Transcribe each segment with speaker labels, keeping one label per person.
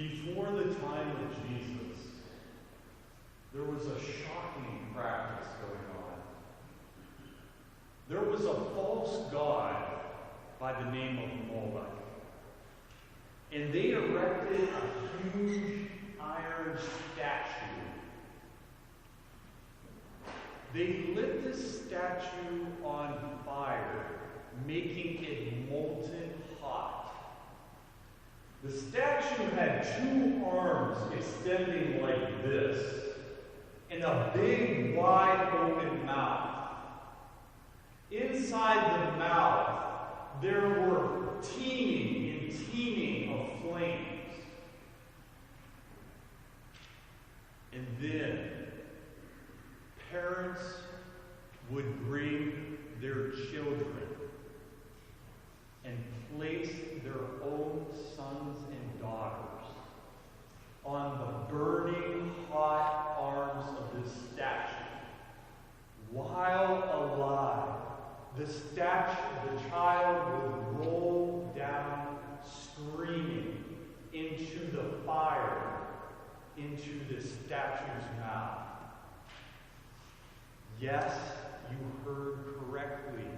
Speaker 1: Before the time of Jesus, there was a shocking practice going on. There was a false god by the name of Moloch. And they erected a huge iron statue. They lit this statue on fire, making it molten hot. The statue had two arms extending like this, and a big, wide open mouth. Inside the mouth, there were teeming of flames. And then, parents would bring their children and place their own sons and daughters on the burning hot arms of this statue. While alive, the child would roll down screaming into the fire, into the statue's mouth. Yes, you heard correctly.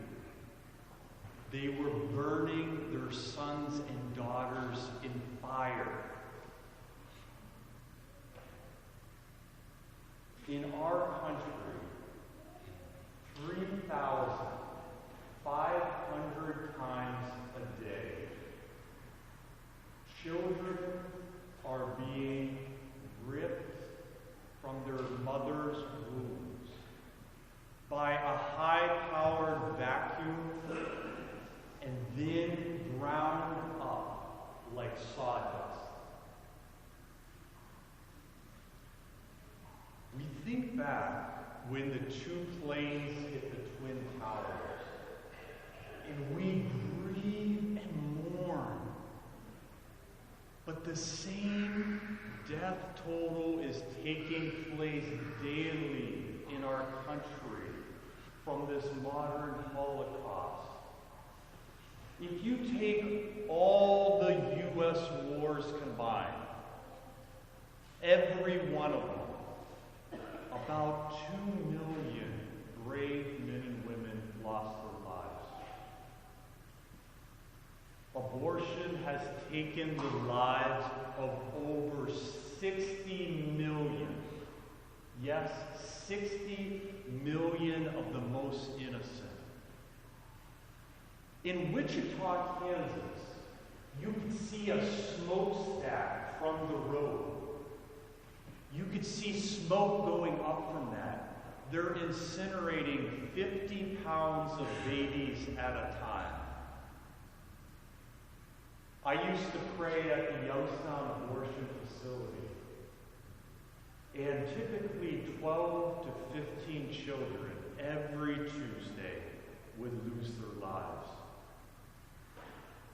Speaker 1: They were burning their sons and daughters in fire. In our country, 3,500 times a day, children are being ripped from their mother's wombs by a high-powered vacuum and then ground up like sawdust. We think back when the two planes hit the Twin Towers, and we grieve and mourn. But the same death total is taking place daily in our country from this modern Holocaust. If you take all the U.S. wars combined, every one of them, about 2 million brave men and women lost their lives. Abortion has taken the lives of over 60 million. Yes, 60 million of the most innocent. In Wichita, Kansas, you could see a smokestack from the road. You could see smoke going up from that. They're incinerating 50 pounds of babies at a time. I used to pray at the Youngstown Abortion Facility. And typically 12 to 15 children every Tuesday would lose their lives.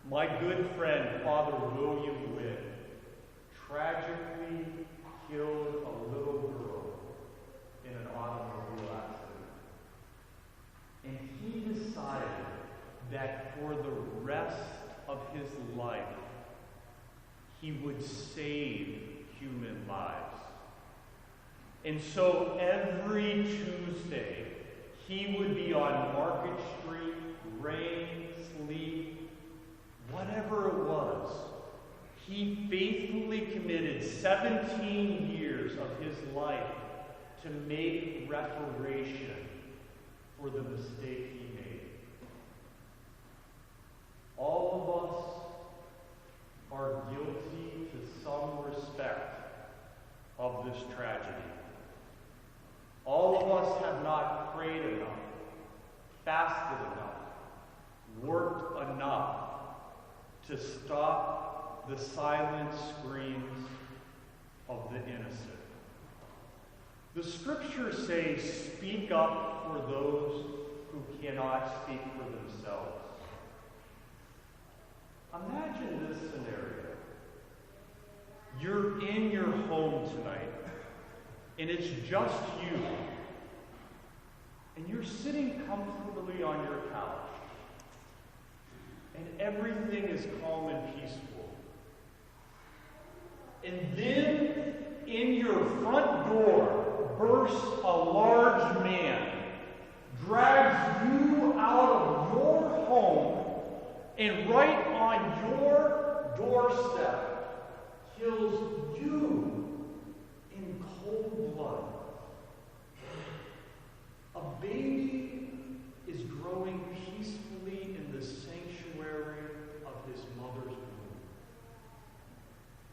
Speaker 1: My good friend, Father William Wynn, tragically killed a little girl in an automobile accident. And he decided that for the rest of his life, he would save human lives. And so every Tuesday, he would be on Market Street, rain, sleet, whatever it was. He faithfully committed 17 years of his life to make reparation for the mistake he made. All of us are guilty to some respect of this tragedy. All of us have not prayed enough, fasted enough, worked enough to stop the silent screams of the innocent. The scriptures say, speak up for those who cannot speak for themselves. Imagine this scenario. You're in your home tonight, and it's just you. And you're sitting comfortably on your couch. And everything is calm and peaceful. And then in your front door bursts a large man, drags you out of your home, and right on your doorstep kills you in cold blood. A baby is growing peacefully in the sanctuary of his mother's womb.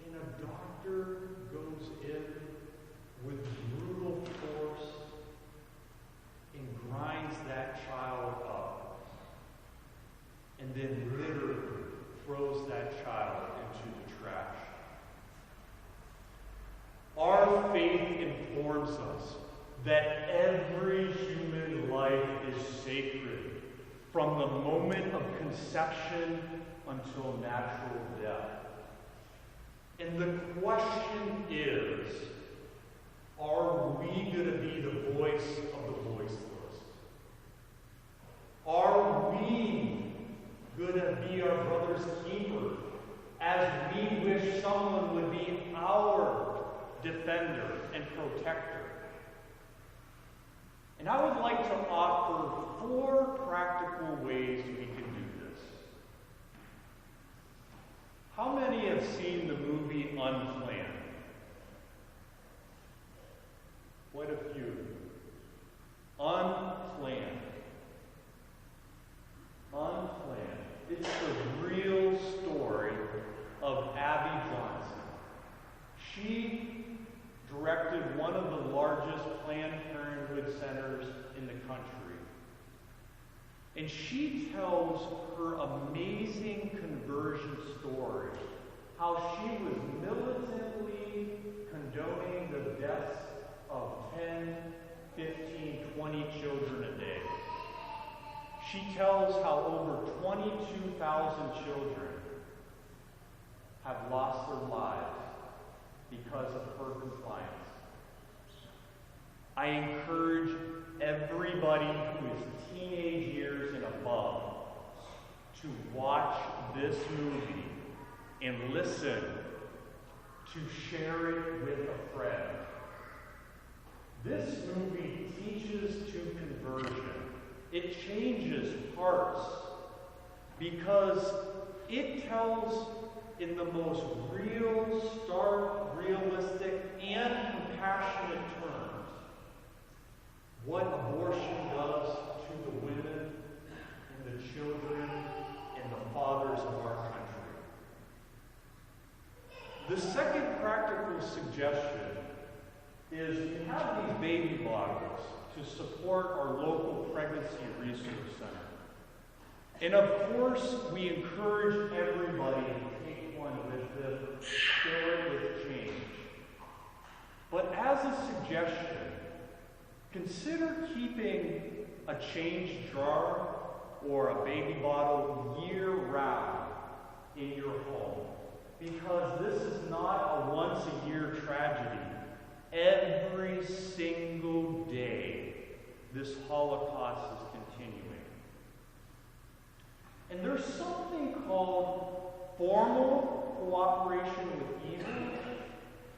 Speaker 1: And a doctor goes in with brutal force and grinds that child up, and then literally throws that child into the trash. Our faith informs us that every human life is sacred from the moment of conception until natural death. And the question is, are we going to be the voice of the voiceless? Are we going to be our brother's keeper as we wish someone would be our defender and protector? And I would like to offer 4 practical ways we can do this. How many have seen the movie Unplanned? Quite a few. Unplanned. Unplanned. It's the real story of Abby Johnson. She directed one of the largest Planned Parenthood centers in the country. And she tells her amazing conversion story, how she was militantly condoning the deaths of 10, 15, 20 children a day. She tells how over 22,000 children have lost their lives because of her compliance. I encourage everybody who is teenage years and above to watch this movie and listen, to share it with a friend. This movie teaches to conversion. It changes hearts because it tells in the most real, stark, realistic, and compassionate terms what abortion does to the women and the children and the fathers of our country. The second practical suggestion is we have these baby bottles to support our local pregnancy resource center. And of course, we encourage everybody to take one with them, share it with change. But as a suggestion, consider keeping a change jar or a baby bottle year-round in your home, because this is not a once-a-year tragedy. Every single day, this Holocaust is continuing. And there's something called formal cooperation with evil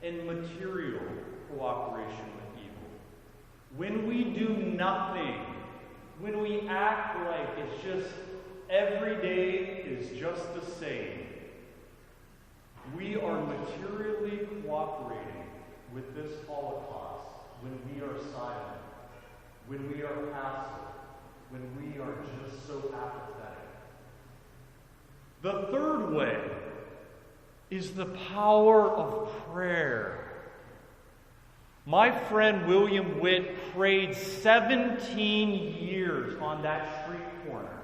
Speaker 1: and material cooperation with evil. When we do nothing, when we act like it's just every day is just the same, we are materially cooperating with this Holocaust when we are silent, when we are passive, when we are just so apathetic. The third way is the power of prayer. My friend William Witt prayed 17 years on that street corner,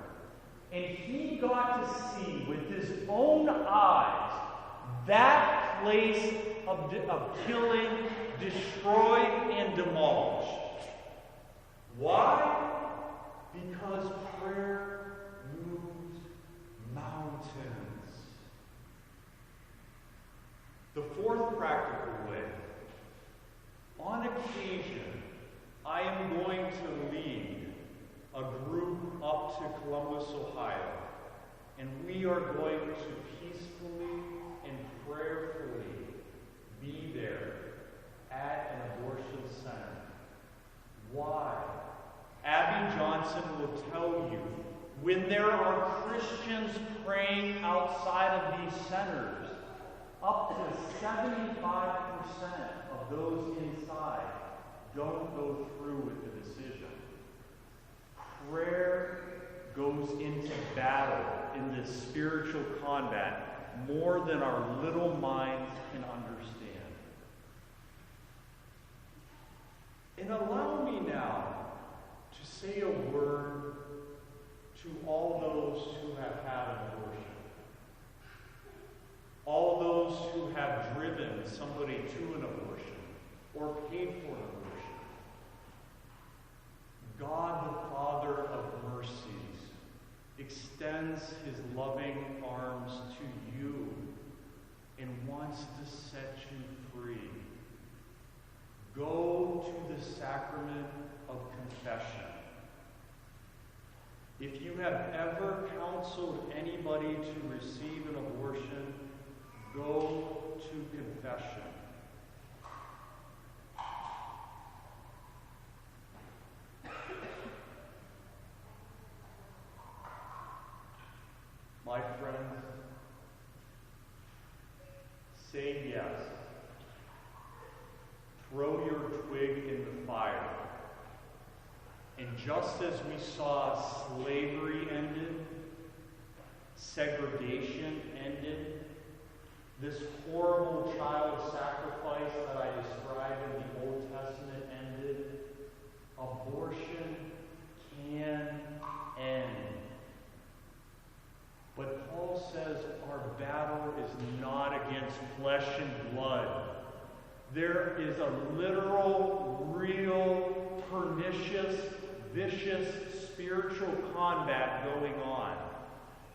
Speaker 1: and he got to see with his own eyes that place of killing, destroyed, and demolished. Why? Because prayer moves mountains. The fourth practical way. On occasion, I am going to lead a group up to Columbus, Ohio, and we are going to peacefully and prayerfully be there at an abortion center. Why? Abby Johnson will tell you, when there are Christians praying outside of these centers, up to 75% of those inside don't go through with the decision. Prayer goes into battle in this spiritual combat more than our little minds can understand. And allow me now to say a word to all those who have had an abortion. All those who have driven somebody to an abortion or paid for an abortion. God, the Father of mercies, extends his loving arms to you and wants to set you free. Go to the sacrament of confession. If you have ever counseled anybody to receive an abortion, go to confession. My friends, say yes. Throw your twig in the fire. And just as we saw slavery ended, segregation ended, this horrible child sacrifice that I described in the Old Testament ended, abortion can end. But Paul says our battle is not against flesh and blood. There is a literal, real, pernicious, vicious spiritual combat going on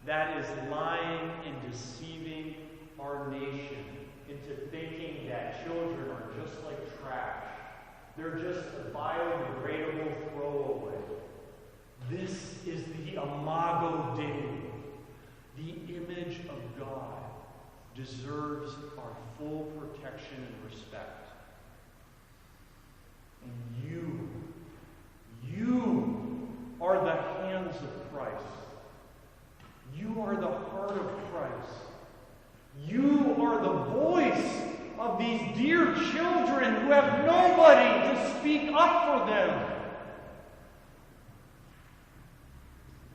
Speaker 1: that is lying and deceiving our nation into thinking that children are just like trash. They're just a biodegradable throwaway. This is the Imago Dei. The image of God deserves our full protection and respect. And you are the hands of Christ. You are the heart of Christ. You are the voice of these dear children who have nobody to speak up for them.